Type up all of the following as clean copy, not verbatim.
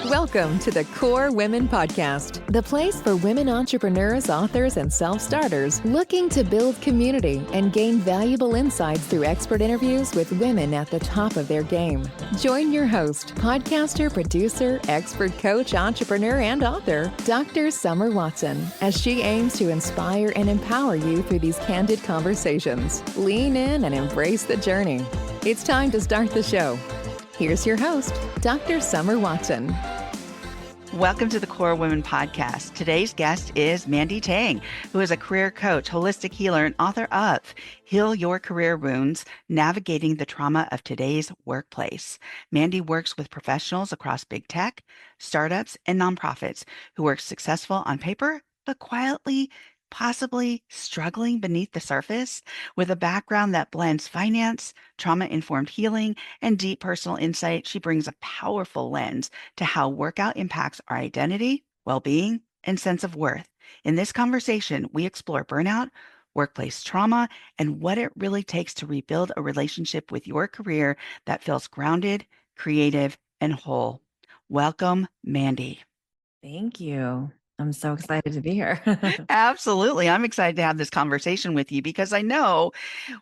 Welcome to the Core Women Podcast, the place for women entrepreneurs, authors, and self-starters looking to build community and gain valuable insights through expert interviews with women at the top of their game. Join your host, podcaster, producer, expert coach, entrepreneur, and author, Dr. Summer Watson, as she aims to inspire and empower you through these candid conversations. Lean in and embrace the journey. It's time to start the show. Here's your host, Dr. Summer Watson. Welcome to the Core Women Podcast. Today's guest is Mandy Tang, who is a career coach, holistic healer, and author of Heal Your Career Wounds, Navigating the Trauma of Today's Workplace. Mandy works with professionals across big tech, startups, and nonprofits who are successful on paper, but quietly possibly struggling beneath the surface. With a background that blends finance, trauma-informed healing, and deep personal insight, she brings a powerful lens to how workout impacts our identity, well-being, and sense of worth. In this conversation, we explore burnout, workplace trauma, and what it really takes to rebuild a relationship with your career that feels grounded, creative, and whole. Welcome, Mandy. Thank you. I'm so excited to be here. Absolutely. I'm excited to have this conversation with you because I know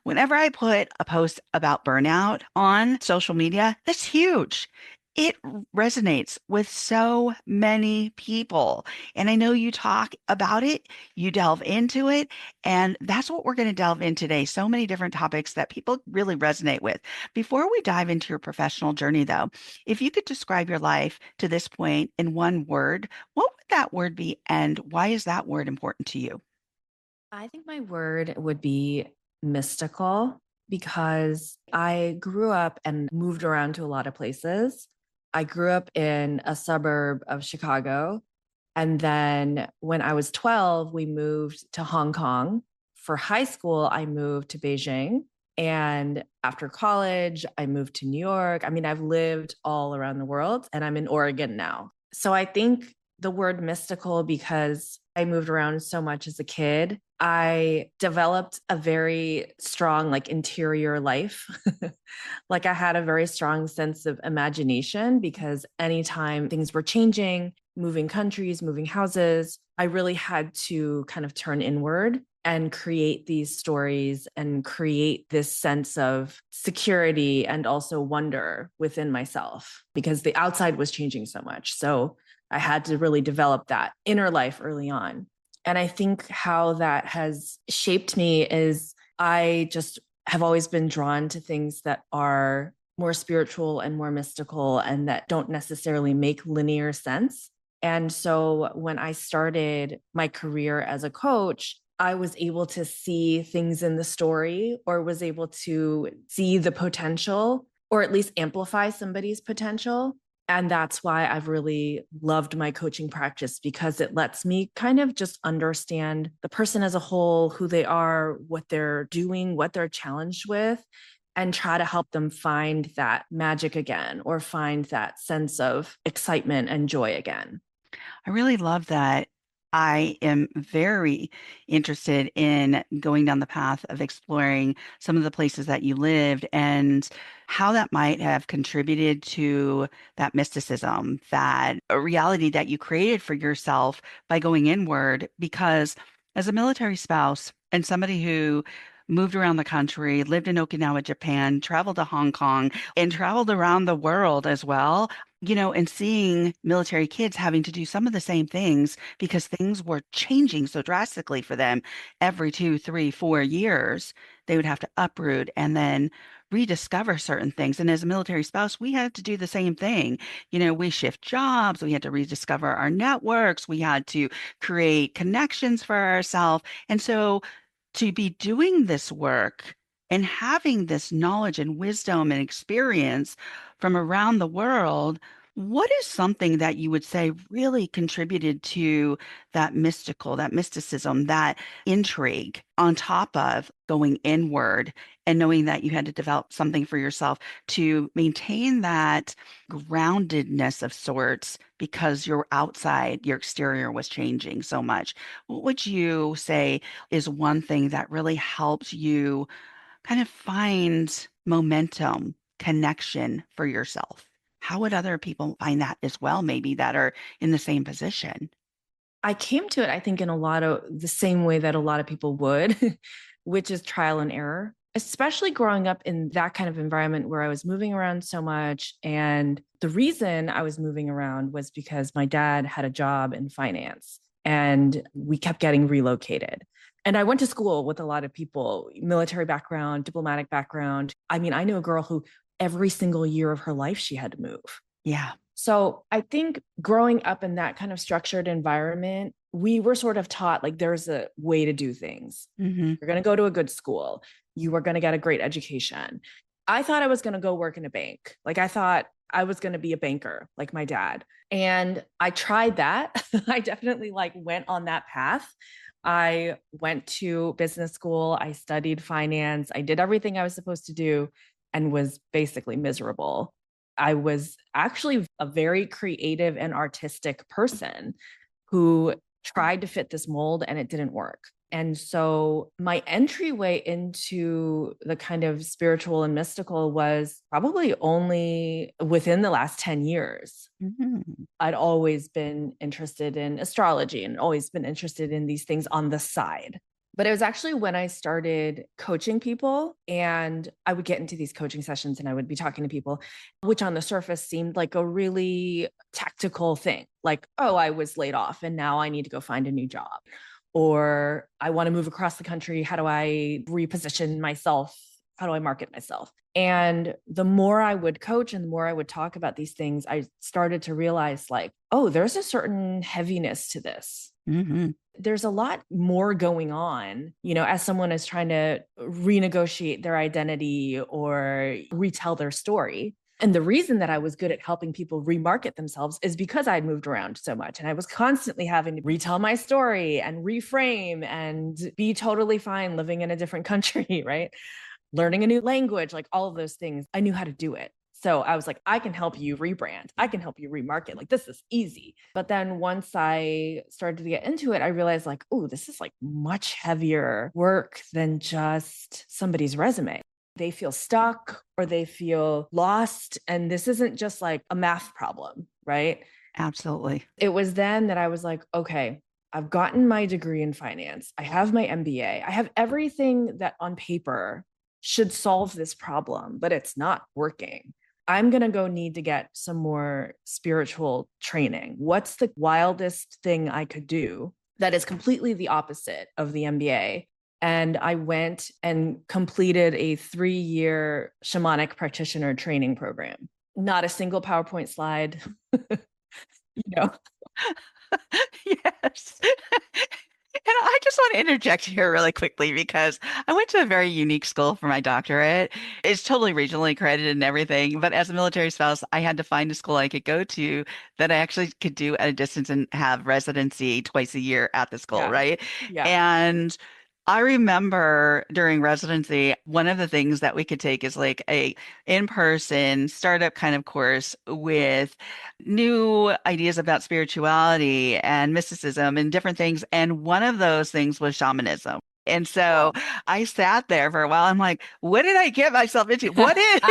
whenever I put a post about burnout on social media, that's huge. It resonates with so many people. And I know you talk about it, you delve into it, and that's what we're going to delve in today. So many different topics that people really resonate with. Before we dive into your professional journey, though, if you could describe your life to this point in one word, what would that word be, and why is that word important to you? I think my word would be mystical because I grew up and moved around to a lot of places. I grew up in a suburb of Chicago. And then when I was 12, we moved to Hong Kong. For high school, I moved to Beijing. And after college, I moved to New York. I mean, I've lived all around the world and I'm in Oregon now. So I think the word mystical because I moved around so much as a kid. I developed a very strong interior life. I had a very strong sense of imagination because anytime things were changing, moving countries, moving houses, I really had to kind of turn inward and create these stories and create this sense of security and also wonder within myself because the outside was changing so much. So I had to really develop that inner life early on. And I think how that has shaped me is I just have always been drawn to things that are more spiritual and more mystical and that don't necessarily make linear sense. And so when I started my career as a coach, I was able to see things in the story or was able to see the potential or at least amplify somebody's potential. And that's why I've really loved my coaching practice because it lets me kind of just understand the person as a whole, who they are, what they're doing, what they're challenged with, and try to help them find that magic again or find that sense of excitement and joy again. I really love that. I am very interested in going down the path of exploring some of the places that you lived and how that might have contributed to that mysticism, that a reality that you created for yourself by going inward. Because as a military spouse and somebody who moved around the country, lived in Okinawa, Japan, traveled to Hong Kong, and traveled around the world as well, and seeing military kids having to do some of the same things because things were changing so drastically for them every 2, 3, 4 years, they would have to uproot and then rediscover certain things. And as a military spouse, we had to do the same thing. We shift jobs, we had to rediscover our networks, we had to create connections for ourselves. And so to be doing this work and having this knowledge and wisdom and experience from around the world, what is something that you would say really contributed to that mysticism, that intrigue on top of going inward and knowing that you had to develop something for yourself to maintain that groundedness of sorts because your outside, your exterior was changing so much? What would you say is one thing that really helped you kind of find momentum, connection for yourself? How would other people find that as well, maybe that are in the same position? I came to it, I think, in a lot of the same way that a lot of people would, which is trial and error, especially growing up in that kind of environment where I was moving around so much. And the reason I was moving around was because my dad had a job in finance and we kept getting relocated. And I went to school with a lot of people, military background, diplomatic background. I mean, I knew a girl who every single year of her life she had to move. Yeah. So I think growing up in that kind of structured environment, we were sort of taught like there's a way to do things. Mm-hmm. You're going to go to a good school. You are going to get a great education. I thought I was going to go work in a bank. Like I thought I was going to be a banker like my dad. And I tried that. I definitely like went on that path. I went to business school. I studied finance. I did everything I was supposed to do and was basically miserable. I was actually a very creative and artistic person who tried to fit this mold and it didn't work. And so my entryway into the kind of spiritual and mystical was probably only within the last 10 years. Mm-hmm. I'd always been interested in astrology and always been interested in these things on the side. But it was actually when I started coaching people and I would get into these coaching sessions and I would be talking to people, which on the surface seemed like a really tactical thing. Like, oh, I was laid off and now I need to go find a new job. Or I want to move across the country. How do I reposition myself? How do I market myself? And the more I would coach and the more I would talk about these things, I started to realize like, oh, there's a certain heaviness to this. Mm-hmm. There's a lot more going on, as someone is trying to renegotiate their identity or retell their story. And the reason that I was good at helping people remarket themselves is because I'd moved around so much and I was constantly having to retell my story and reframe and be totally fine living in a different country, right? Learning a new language, like all of those things. I knew how to do it. So I was like, I can help you rebrand. I can help you remarket. Like, this is easy. But then once I started to get into it, I realized like, oh, this is like much heavier work than just somebody's resume. They feel stuck or they feel lost. And this isn't just like a math problem, right? Absolutely. It was then that I was like, okay, I've gotten my degree in finance. I have my MBA. I have everything that on paper should solve this problem, but it's not working. I'm going to go need to get some more spiritual training. What's the wildest thing I could do that is completely the opposite of the MBA? And I went and completed a 3-year shamanic practitioner training program. Not a single PowerPoint slide, you know. Yes. And I just want to interject here really quickly because I went to a very unique school for my doctorate. It's totally regionally accredited and everything, but as a military spouse, I had to find a school I could go to that I actually could do at a distance and have residency twice a year at the school, Yeah. right? Yeah. And I remember during residency, one of the things that we could take is like a in-person startup kind of course with new ideas about spirituality and mysticism and different things. And one of those things was shamanism. And so Wow. I sat there for a while. I'm like, what did I get myself into? What is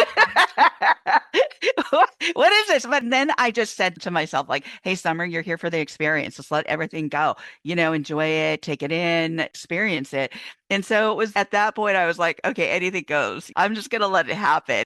what is this? But then I just said to myself, like, hey, Summer, you're here for the experience. Just let everything go. Enjoy it, take it in, experience it. And so it was at that point I was like, okay, anything goes. I'm just gonna let it happen.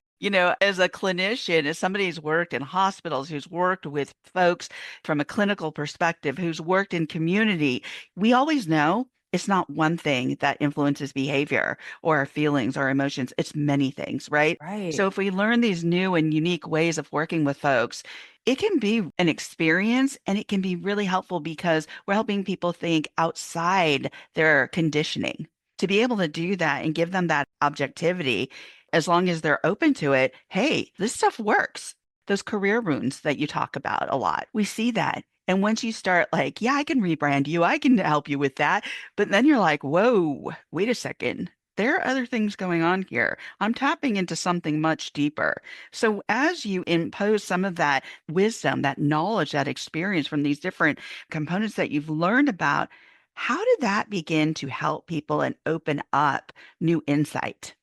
As a clinician, as somebody who's worked in hospitals, who's worked with folks from a clinical perspective, who's worked in community, we always know it's not one thing that influences behavior or our feelings or emotions. It's many things, right? Right. So if we learn these new and unique ways of working with folks, it can be an experience and it can be really helpful because we're helping people think outside their conditioning. To be able to do that and give them that objectivity, as long as they're open to it, hey, this stuff works. Those career runes that you talk about a lot, we see that. And once you start like, yeah, I can rebrand you, I can help you with that. But then you're like, whoa, wait a second. There are other things going on here. I'm tapping into something much deeper. So as you impose some of that wisdom, that knowledge, that experience from these different components that you've learned about, how did that begin to help people and open up new insight?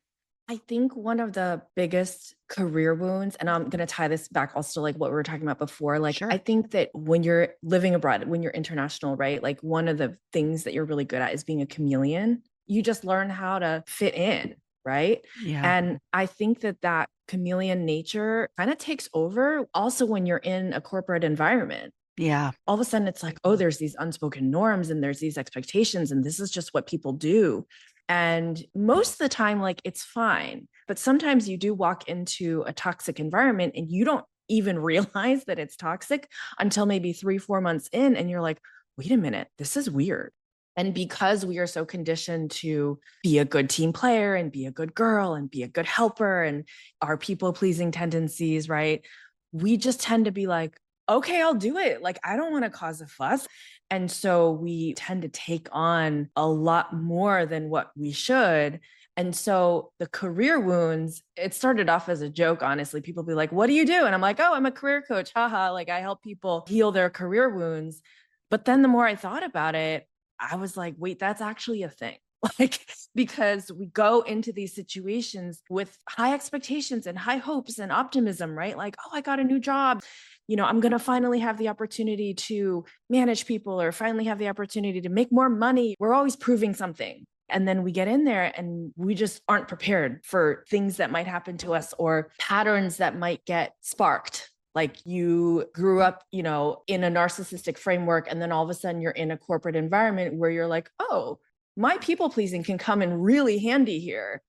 I think one of the biggest career wounds, and I'm going to tie this back also like what we were talking about before. Like, I Sure. think that when you're living abroad, when you're international, right? Like, one of the things that you're really good at is being a chameleon. You just learn how to fit in, right? Yeah. And I think that that chameleon nature kind of takes over also when you're in a corporate environment. Yeah. All of a sudden it's like, oh, there's these unspoken norms and there's these expectations, and this is just what people do. And most of the time, like, it's fine. But sometimes you do walk into a toxic environment and you don't even realize that it's toxic until maybe 3, 4 months in. And you're like, wait a minute, this is weird. And because we are so conditioned to be a good team player and be a good girl and be a good helper and our people pleasing tendencies, right? We just tend to be like, okay, I'll do it. Like, I don't want to cause a fuss. And so we tend to take on a lot more than what we should. And so the career wounds, it started off as a joke, honestly. People be like, what do you do? And I'm like, oh, I'm a career coach. Haha. Like, I help people heal their career wounds. But then the more I thought about it, I was like, wait, that's actually a thing. Like, because we go into these situations with high expectations and high hopes and optimism, right? Like, oh, I got a new job. I'm going to finally have the opportunity to manage people or finally have the opportunity to make more money. We're always proving something. And then we get in there and we just aren't prepared for things that might happen to us or patterns that might get sparked. Like, you grew up, in a narcissistic framework, and then all of a sudden you're in a corporate environment where you're like, oh, my people pleasing can come in really handy here.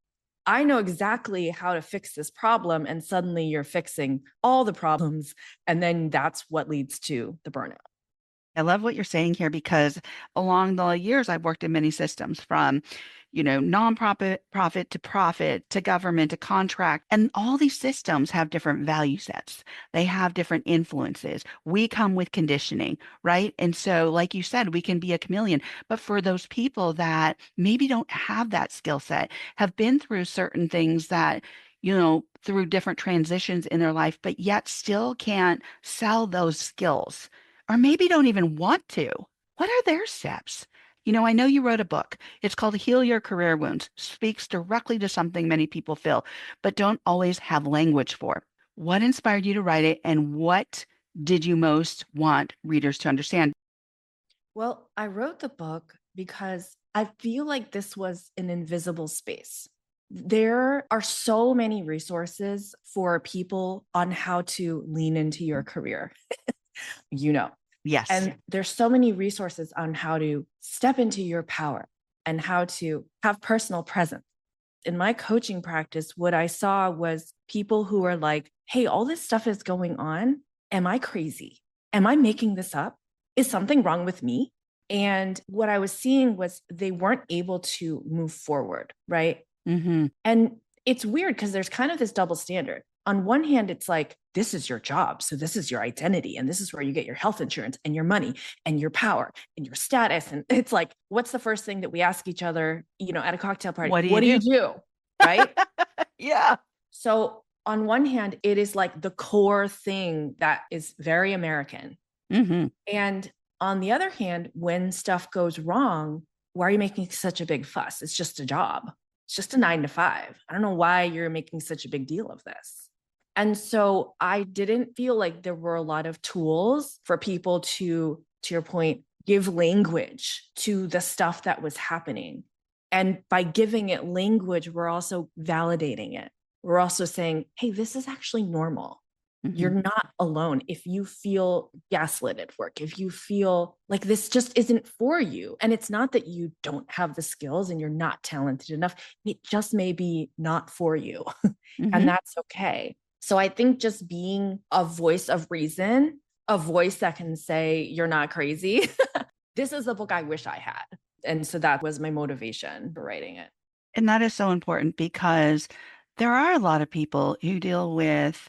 I know exactly how to fix this problem. And suddenly you're fixing all the problems. And then that's what leads to the burnout. I love what you're saying here because along the years, I've worked in many systems from, nonprofit, profit to profit to government to contract. And all these systems have different value sets. They have different influences. We come with conditioning, right? And so, like you said, we can be a chameleon. But for those people that maybe don't have that skill set, have been through certain things that, through different transitions in their life, but yet still can't sell those skills or maybe don't even want to. What are their steps? I know you wrote a book. It's called Heal Your Career Wounds, speaks directly to something many people feel, but don't always have language for. What inspired you to write it, and what did you most want readers to understand? Well, I wrote the book because I feel like this was an invisible space. There are so many resources for people on how to lean into your career. you know. Yes. And there's so many resources on how to step into your power and how to have personal presence. In my coaching practice, what I saw was people who are like, hey, all this stuff is going on. Am I crazy? Am I making this up? Is something wrong with me? And what I was seeing was they weren't able to move forward, right? Mm-hmm. And it's weird because there's kind of this double standard. On one hand, it's like, this is your job. So this is your identity. And this is where you get your health insurance and your money and your power and your status. And it's like, what's the first thing that we ask each other, at a cocktail party? What do What do you you do? do? Right. Yeah. So on one hand, it is like the core thing that is very American. Mm-hmm. And on the other hand, when stuff goes wrong, why are you making such a big fuss? It's just a job. It's just a 9 to 5. I don't know why you're making such a big deal of this. And so I didn't feel like there were a lot of tools for people to your point, give language to the stuff that was happening. And by giving it language, we're also validating it. We're also saying, hey, this is actually normal. Mm-hmm. You're not alone. If you feel gaslit at work, if you feel like this just isn't for you, and it's not that you don't have the skills and you're not talented enough, it just may be not for you. Mm-hmm. And that's okay. So I think just being a voice of reason, a voice that can say, you're not crazy. This is the book I wish I had. And so that was my motivation for writing it. And that is so important because there are a lot of people who deal with,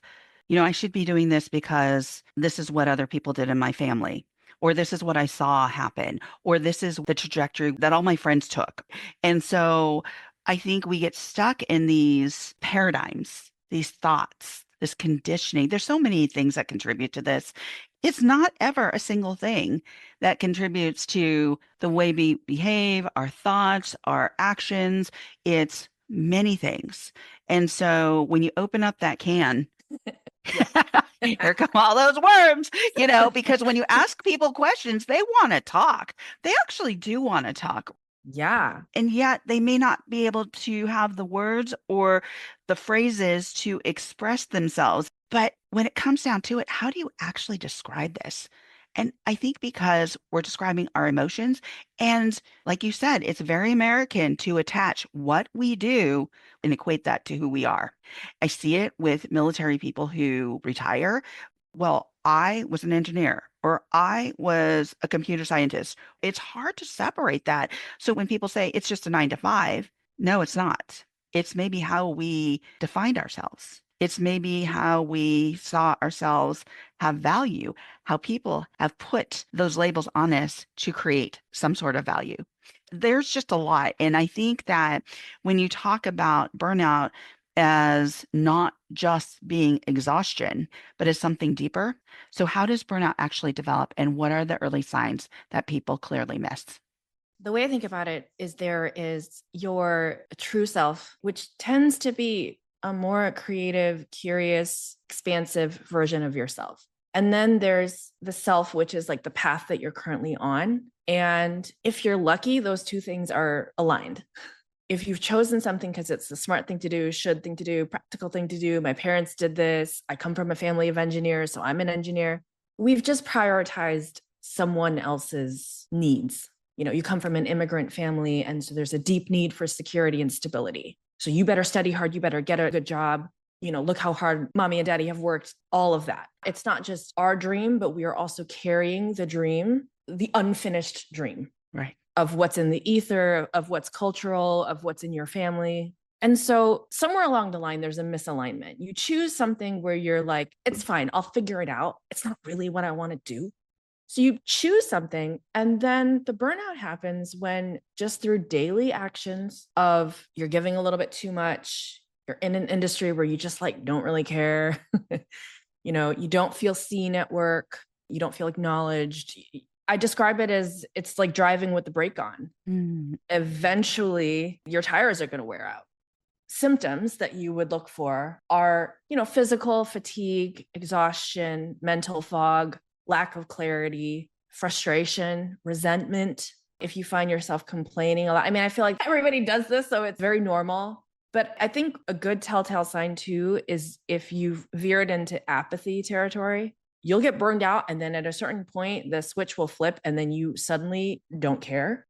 I should be doing this because this is what other people did in my family, or this is what I saw happen, or this is the trajectory that all my friends took. And so I think we get stuck in these paradigms, these thoughts, this conditioning. There's so many things that contribute to this. It's not ever a single thing that contributes to the way we behave, our thoughts, our actions. It's many things. And so when you open up that can, here come all those worms, because when you ask people questions, they want to talk. They actually do want to talk. Yeah. And yet they may not be able to have the words or the phrases to express themselves. But when it comes down to it, how do you actually describe this? And I think because we're describing our emotions, and like you said, it's very American to attach what we do and equate that to who we are. I see it with military people who retire. Well, I was an engineer or I was a computer scientist. It's hard to separate that. So when people say it's just a 9 to 5, no, it's not. It's maybe how we defined ourselves. It's maybe how we saw ourselves have value, how people have put those labels on us to create some sort of value. There's just a lot. And I think that when you talk about burnout as not just being exhaustion, but as something deeper, so how does burnout actually develop, and what are the early signs that people clearly miss? The way I think about it is there is your true self, which tends to be a more creative, curious, expansive version of yourself. And then there's the self, which is like the path that you're currently on. And if you're lucky, those two things are aligned. If you've chosen something because it's the smart thing to do, should thing to do, practical thing to do, my parents did this, I come from a family of engineers, so I'm an engineer. We've just prioritized someone else's needs. You come from an immigrant family, and so there's a deep need for security and stability. So you better study hard, you better get a good job. Look how hard mommy and daddy have worked, all of that. It's not just our dream, but we are also carrying the dream, the unfinished dream. Right. Of what's in the ether, of what's cultural, of what's in your family. And so somewhere along the line, there's a misalignment. You choose something where you're like, it's fine, I'll figure it out. It's not really what I want to do. So you choose something, and then the burnout happens when just through daily actions of you're giving a little bit too much, you're in an industry where you just like don't really care. You don't feel seen at work, you don't feel acknowledged. I describe it as it's like driving with the brake on. Eventually, your tires are going to wear out. Symptoms that you would look for are, physical fatigue, exhaustion, mental fog, lack of clarity, frustration, resentment. If you find yourself complaining a lot, I feel like everybody does this, so it's very normal. But I think a good telltale sign too is if you've veered into apathy territory, you'll get burned out. And then at a certain point, the switch will flip and then you suddenly don't care,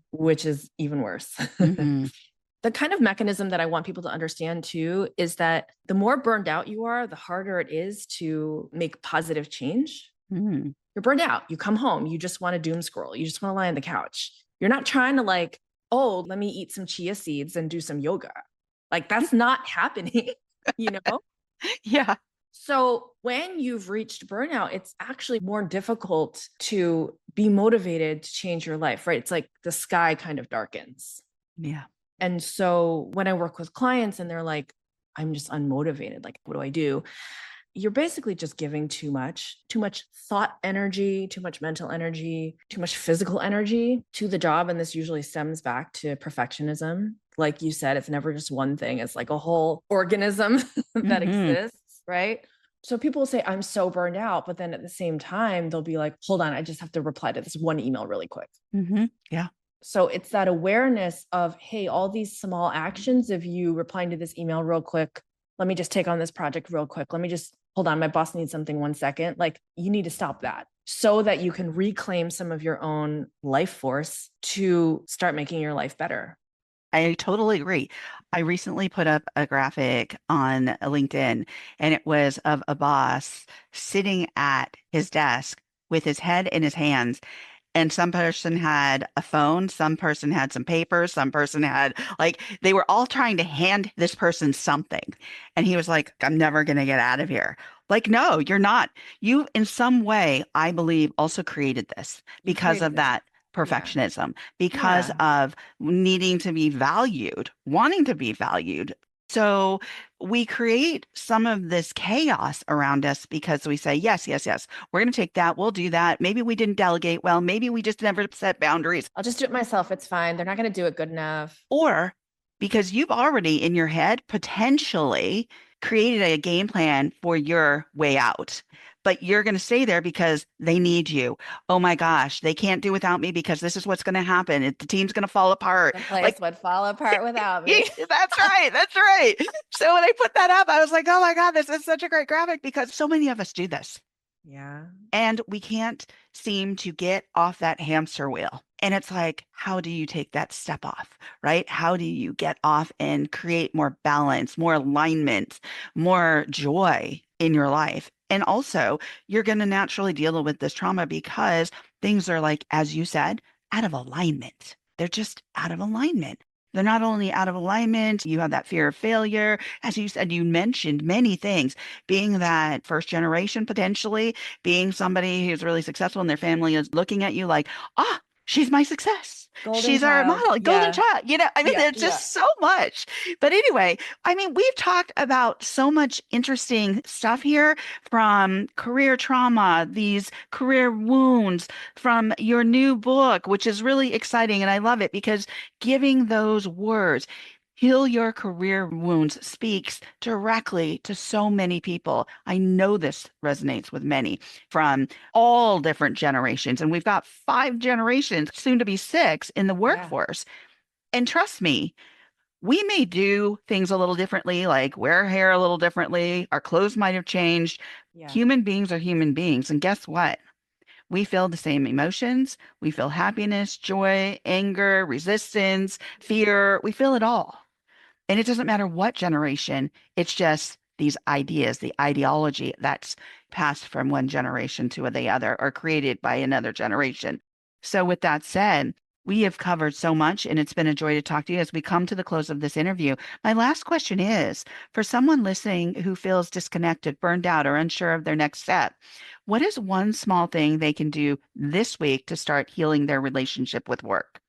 which is even worse. The kind of mechanism that I want people to understand too is that the more burned out you are, the harder it is to make positive change. You're burned out. You come home, you just want to doom scroll. You just want to lie on the couch. You're not trying to like, oh, let me eat some chia seeds and do some yoga. Like that's not happening, Yeah. So when you've reached burnout, it's actually more difficult to be motivated to change your life, right? It's like the sky kind of darkens. Yeah. And so when I work with clients and they're like, I'm just unmotivated, like, what do I do? You're basically just giving too much thought energy, too much mental energy, too much physical energy to the job. And this usually stems back to perfectionism. Like you said, it's never just one thing. It's like a whole organism that exists. Right. So people will say, I'm so burned out. But then at the same time, they'll be like, hold on, I just have to reply to this one email really quick. Yeah. So it's that awareness of, hey, all these small actions of you replying to this email real quick. Let me just take on this project real quick. Let me just hold on. My boss needs something 1 second. Like you need to stop that so that you can reclaim some of your own life force to start making your life better. I totally agree. I recently put up a graphic on LinkedIn, and it was of a boss sitting at his desk with his head in his hands. And some person had a phone, some person had some papers, some person had they were all trying to hand this person something. And he was like, I'm never going to get out of here. Like, no, you're not. You, in some way, I believe, also created this because of that perfectionism, because of needing to be valued, wanting to be valued. So we create some of this chaos around us because we say, yes, yes, yes, we're going to take that. We'll do that. Maybe we didn't delegate well. Maybe we just never set boundaries. I'll just do it myself. It's fine. They're not going to do it good enough. Or because you've already in your head potentially created a game plan for your way out. But you're going to stay there because they need you. Oh my gosh, they can't do without me because this is what's going to happen. The team's going to fall apart. The place Like, would fall apart without me. that's right. That's right. So when I put that up, I was like, oh my God, this is such a great graphic because so many of us do this. Yeah. And we can't seem to get off that hamster wheel. And it's like, how do you take that step off, right? How do you get off and create more balance, more alignment, more joy in your life? And also, you're going to naturally deal with this trauma because things are like, as you said, out of alignment. They're just out of alignment. They're not only out of alignment, you have that fear of failure. As you said, you mentioned many things, being that first generation potentially, being somebody who's really successful and their family is looking at you like, ah, she's my success. Golden She's our child. model, golden Yeah. child. I mean, Yeah. it's just so much. But anyway, I mean, we've talked about so much interesting stuff here, from career trauma, these career wounds, from your new book, which is really exciting. And I love it because giving those words, heal your career wounds, speaks directly to so many people. I know this resonates with many from all different generations. And we've got 5 generations, soon to be 6, in the Yeah. workforce. And trust me, we may do things a little differently, like wear hair a little differently. Our clothes might have changed. Yeah. Human beings are human beings. And guess what? We feel the same emotions. We feel happiness, joy, anger, resistance, fear. We feel it all. And it doesn't matter what generation, it's just these ideas, the ideology that's passed from one generation to the other or created by another generation. So with that said, we have covered so much, and it's been a joy to talk to you as we come to the close of this interview. My last question is, for someone listening who feels disconnected, burned out, or unsure of their next step, what is one small thing they can do this week to start healing their relationship with work?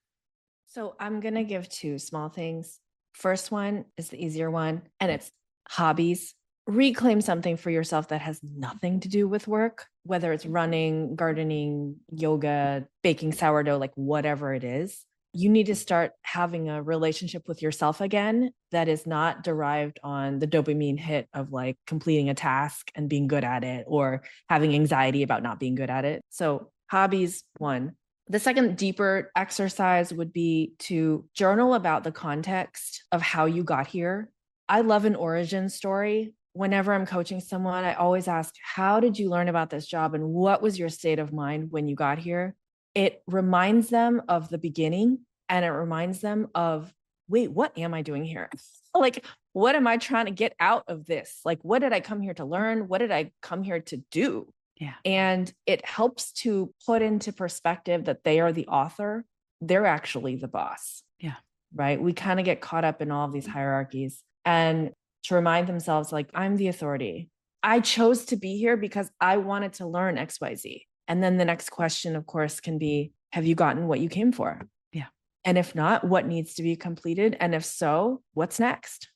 So I'm going to give 2 small things. First one is the easier one, and it's hobbies. Reclaim something for yourself that has nothing to do with work, whether it's running, gardening, yoga, baking sourdough, like whatever it is. You need to start having a relationship with yourself again that is not derived on the dopamine hit of like completing a task and being good at it or having anxiety about not being good at it. So hobbies, one. The second deeper exercise would be to journal about the context of how you got here. I love an origin story. Whenever I'm coaching someone, I always ask, how did you learn about this job and what was your state of mind when you got here? It reminds them of the beginning, and it reminds them of, wait, what am I doing here? Like, what am I trying to get out of this? Like, what did I come here to learn? What did I come here to do? Yeah. And it helps to put into perspective that they are the author. They're actually the boss. Yeah. Right. We kind of get caught up in all of these hierarchies, and to remind themselves, like, I'm the authority. I chose to be here because I wanted to learn XYZ. And then the next question, of course, can be, have you gotten what you came for? Yeah. And if not, what needs to be completed? And if so, what's next?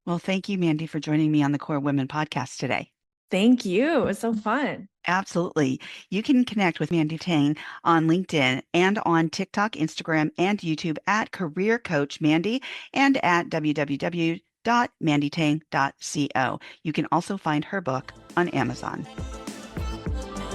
Well, thank you, Mandy, for joining me on the Core Women podcast today. Thank you. It was so fun. Absolutely. You can connect with Mandy Tang on LinkedIn and on TikTok, Instagram, and YouTube at Career Coach Mandy and at www.mandytang.co. You can also find her book on Amazon.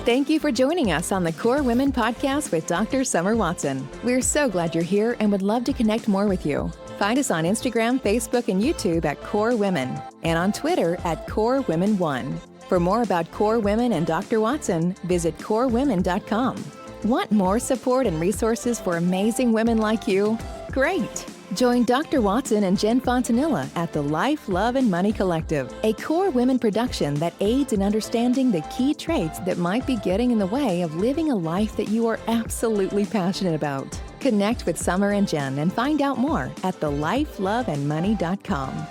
Thank you for joining us on the Core Women podcast with Dr. Summer Watson. We're so glad you're here and would love to connect more with you. Find us on Instagram, Facebook, and YouTube at Core Women, and on Twitter at Core Women 1. For more about Core Women and Dr. Watson, visit corewomen.com. Want more support and resources for amazing women like you? Great! Join Dr. Watson and Jen Fontanilla at the Life, Love, and Money Collective, a Core Women production that aids in understanding the key traits that might be getting in the way of living a life that you are absolutely passionate about. Connect with Summer and Jen and find out more at thelifeloveandmoney.com.